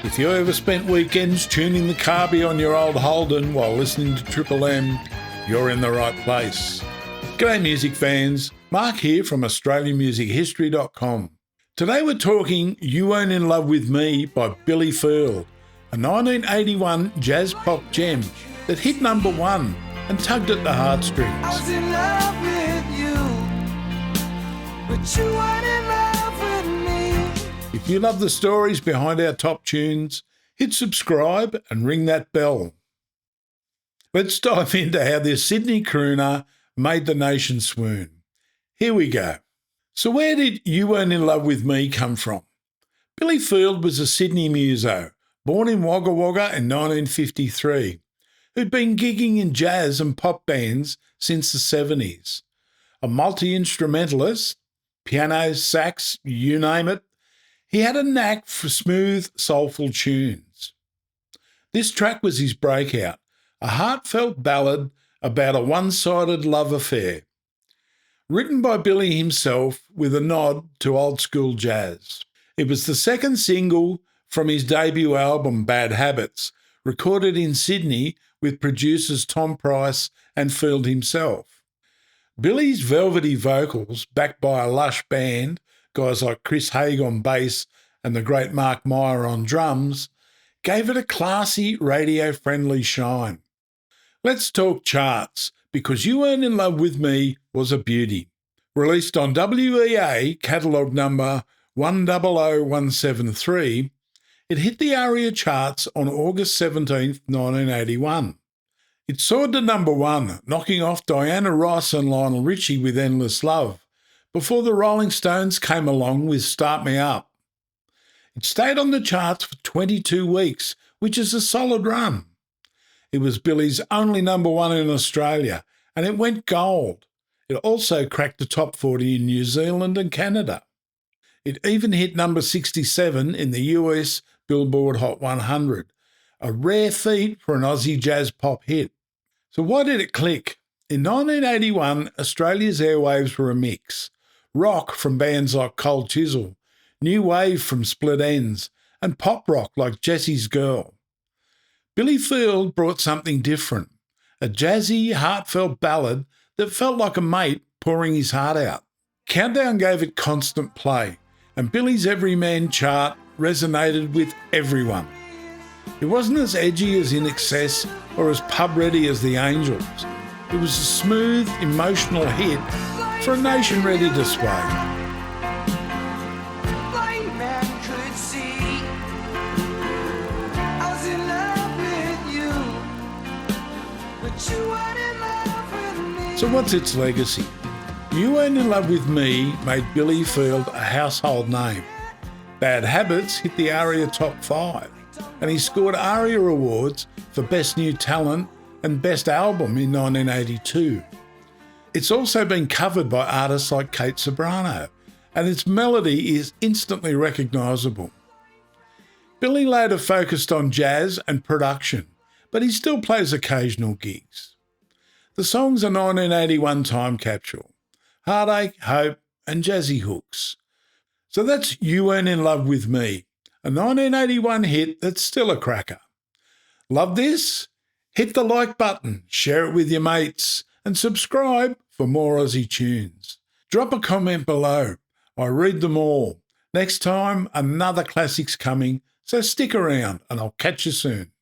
If you ever spent weekends tuning the carby on your old Holden while listening to Triple M, you're in the right place. G'day music fans, Mark here from AustralianMusicHistory.com. Today we're talking You Weren't in Love With Me by Billy Field, a 1981 jazz pop gem that hit number one and tugged at the heartstrings. I was in love with you, but you weren't in love with me. If you love the stories behind our top tunes, hit subscribe and ring that bell. Let's dive into how this Sydney crooner made the nation swoon. Here we go. So where did You Weren't in Love With Me come from? Billy Field was a Sydney muso, born in Wagga Wagga in 1953, who'd been gigging in jazz and pop bands since the 70s. A multi-instrumentalist, piano, sax, you name it, he had a knack for smooth, soulful tunes. This track was his breakout, a heartfelt ballad about a one-sided love affair. Written by Billy himself with a nod to old-school jazz. It was the second single from his debut album Bad Habits, recorded in Sydney with producers Tom Price and Field himself. Billy's velvety vocals, backed by a lush band, guys like Chris Haig on bass and the great Mark Meyer on drums, gave it a classy, radio-friendly shine. Let's talk charts, because You Weren't in Love With Me was a beauty. Released on WEA catalogue number 100173, it hit the ARIA charts on August 17, 1981. It soared to number one, knocking off Diana Ross and Lionel Richie with Endless Love, before the Rolling Stones came along with Start Me Up. It stayed on the charts for 22 weeks, which is a solid run. It was Billy's only number one in Australia, and it went gold. It also cracked the top 40 in New Zealand and Canada. It even hit number 67 in the US Billboard Hot 100, a rare feat for an Aussie jazz pop hit. So why did it click? In 1981, Australia's airwaves were a mix. Rock from bands like Cold Chisel, new wave from Split Enz, and pop rock like Jesse's Girl. Billy Field brought something different, a jazzy, heartfelt ballad that felt like a mate pouring his heart out. Countdown gave it constant play, and Billy's Everyman chart resonated with everyone. It wasn't as edgy as In Excess or as pub-ready as The Angels. It was a smooth, emotional hit for a nation ready to sway. Blind man could see I was in love with you, but you weren't in love with me. So what's its legacy? You Weren't in Love With Me made Billy Field a household name. Bad Habits hit the ARIA Top 5, and he scored ARIA awards for Best New Talent and Best Album in 1982. It's also been covered by artists like Kate Ceberano, and its melody is instantly recognisable. Billy later focused on jazz and production, but he still plays occasional gigs. The song's a 1981 time capsule. Heartache, Hope and Jazzy Hooks. So that's You Weren't in Love With Me, a 1981 hit that's still a cracker. Love this? Hit the like button, share it with your mates, and subscribe for more Aussie tunes. Drop a comment below. I read them all. Next time, another classic's coming, so stick around and I'll catch you soon.